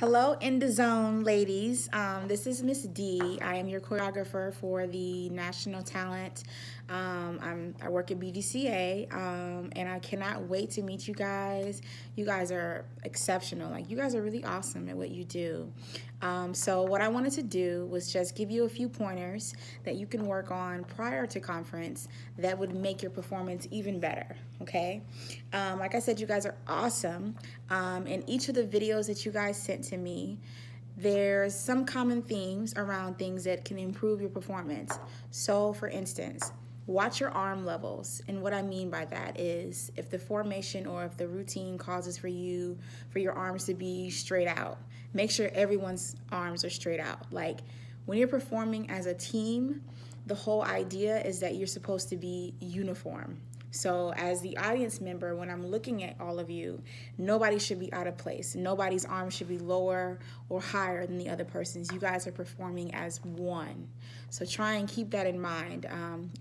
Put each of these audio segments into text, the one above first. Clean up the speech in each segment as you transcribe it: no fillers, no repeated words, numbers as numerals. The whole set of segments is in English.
Hello, In the Zone, ladies. This is Miss D. I am your choreographer for the National Talent. I work at BDCA, and I cannot wait to meet you guys. You guys are exceptional. Like, you guys are really awesome at what you do. So what I wanted to do was just give you a few pointers that you can work on prior to conference that would make your performance even better, okay? Like I said, you guys are awesome. In each of the videos that you guys sent to me, there's some common themes around things that can improve your performance. So for instance, watch your arm levels. And what I mean by that is if the formation or if the routine causes for your arms to be straight out, make sure everyone's arms are straight out. Like when you're performing as a team, the whole idea is that you're supposed to be uniform. So as the audience member, when I'm looking at all of you, nobody should be out of place. Nobody's arm should be lower or higher than the other person's. You guys are performing as one. So try and keep that in mind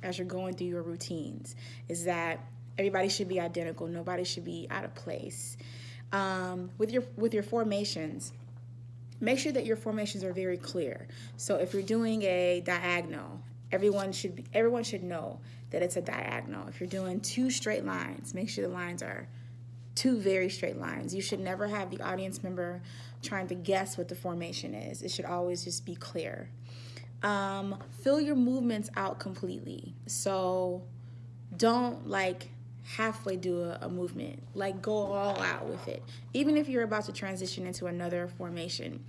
as you're going through your routines, is that everybody should be identical. Nobody should be out of place. With your formations, make sure that your formations are very clear. So if you're doing a diagonal, everyone should know that it's a diagonal. If you're doing two straight lines, make sure the lines are two very straight lines. You should never have the audience member trying to guess what the formation is. It should always just be clear. Fill your movements out completely. So don't halfway do a movement. Like go all out with it. Even if you're about to transition into another formation,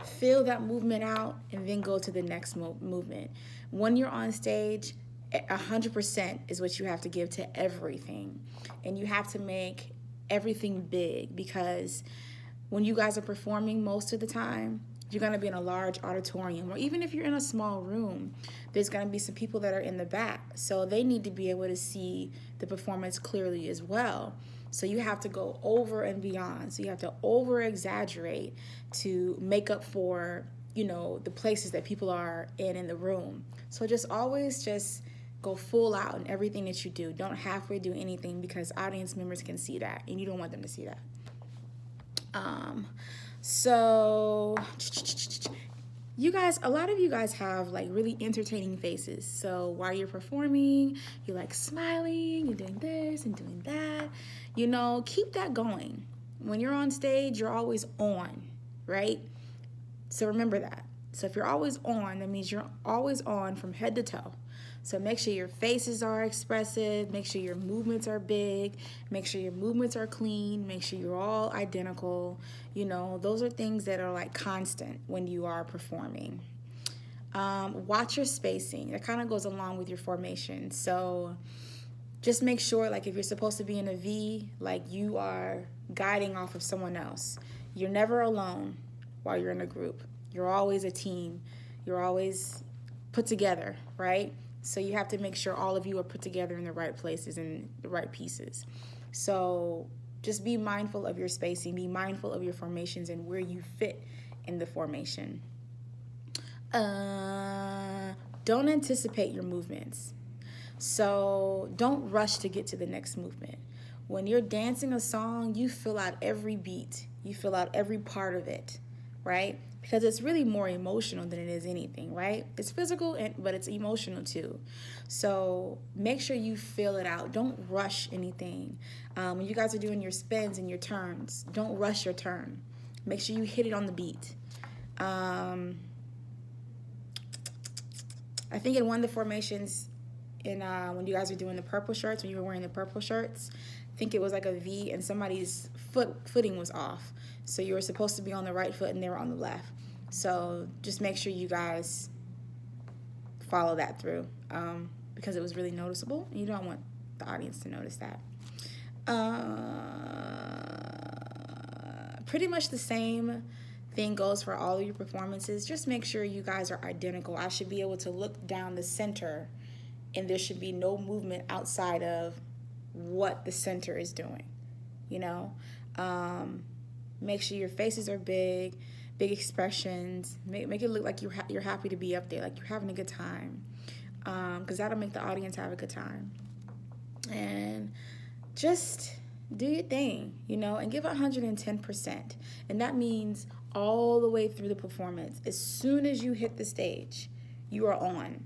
fill that movement out and then go to the next movement. When you're on stage, 100% is what you have to give to everything. And you have to make everything big, because when you guys are performing most of the time, you're going to be in a large auditorium, or even if you're in a small room, there's going to be some people that are in the back. So they need to be able to see the performance clearly as well. So you have to go over and beyond. So you have to over exaggerate to make up for, the places that people are in the room. So always go full out in everything that you do. Don't halfway do anything, because audience members can see that and you don't want them to see that. So a lot of you guys have really entertaining faces. So while you're performing, you're smiling, you're doing this and doing that. Keep that going. When you're on stage, you're always on, right? So remember that. So if you're always on, that means you're always on from head to toe. So make sure your faces are expressive, make sure your movements are big, make sure your movements are clean, make sure you're all identical. Those are things that are constant when you are performing. Watch your spacing. That kind of goes along with your formation. So just make sure if you're supposed to be in a V, you are guiding off of someone else. You're never alone while you're in a group. You're always a team. You're always put together, right? So you have to make sure all of you are put together in the right places and the right pieces. So just be mindful of your spacing, be mindful of your formations and where you fit in the formation. Don't anticipate your movements. So don't rush to get to the next movement. When you're dancing a song, you fill out every beat. You fill out every part of it, right? Because it's really more emotional than it is anything, right? It's physical, but it's emotional too. So make sure you fill it out. Don't rush anything. When you guys are doing your spins and your turns, don't rush your turn. Make sure you hit it on the beat. I think in one of the formations, when you guys were doing the purple shirts, when you were wearing the purple shirts, I think it was a V and somebody's footing was off. So you were supposed to be on the right foot and they were on the left. So just make sure you guys follow that through because it was really noticeable and you don't want the audience to notice that. Pretty much the same thing goes for all of your performances. Just make sure you guys are identical. I should be able to look down the center and there should be no movement outside of what the center is doing, Make sure your faces are big expressions. Make it look like you're happy to be up there, like you're having a good time, because that'll make the audience have a good time. And just do your thing, and give 110%. And that means all the way through the performance. As soon as you hit the stage, you are on.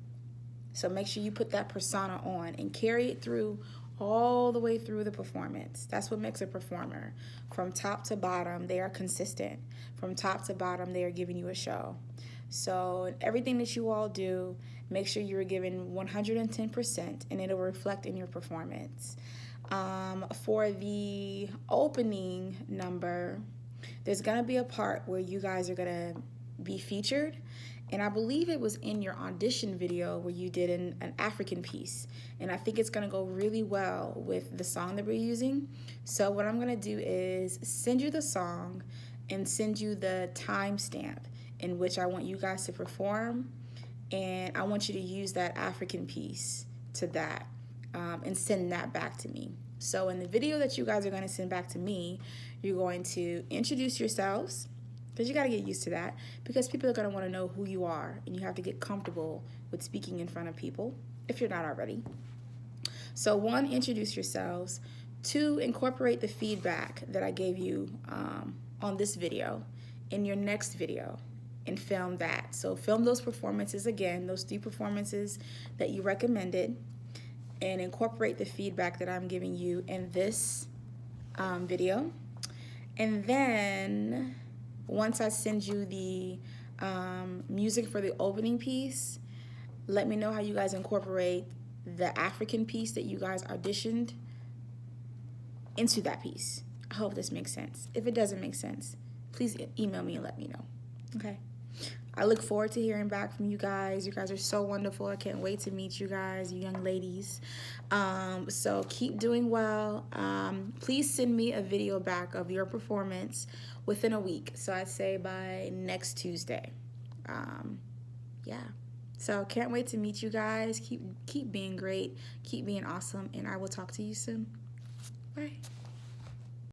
So make sure you put that persona on and carry it through all the way through the performance. That's what makes a performer. From top to bottom, they are consistent. From top to bottom, they are giving you a show. So everything that you all do, make sure you're giving 110% and it'll reflect in your performance. For the opening number, there's gonna be a part where you guys are gonna be featured, and I believe it was in your audition video where you did an African piece, and I think it's gonna go really well with the song that we're using. So what I'm gonna do is send you the song and send you the timestamp in which I want you guys to perform, and I want you to use that African piece to that and send that back to me. So in the video that you guys are going to send back to me, you're going to introduce yourselves, because you got to get used to that, because people are going to want to know who you are, and you have to get comfortable with speaking in front of people if you're not already. So 1, introduce yourselves. 2, incorporate the feedback that I gave you on this video in your next video and film that. So film those performances again, those 3 performances that you recommended, and incorporate the feedback that I'm giving you in this video. And then once I send you the music for the opening piece, let me know how you guys incorporate the African piece that you guys auditioned into that piece. I hope this makes sense. If it doesn't make sense, please email me and let me know. Okay. I look forward to hearing back from you guys. You guys are so wonderful. I can't wait to meet you guys, you young ladies. So keep doing well. Please send me a video back of your performance within a week. So I'd say by next Tuesday. Yeah. So can't wait to meet you guys. Keep being great. Keep being awesome. And I will talk to you soon. Bye.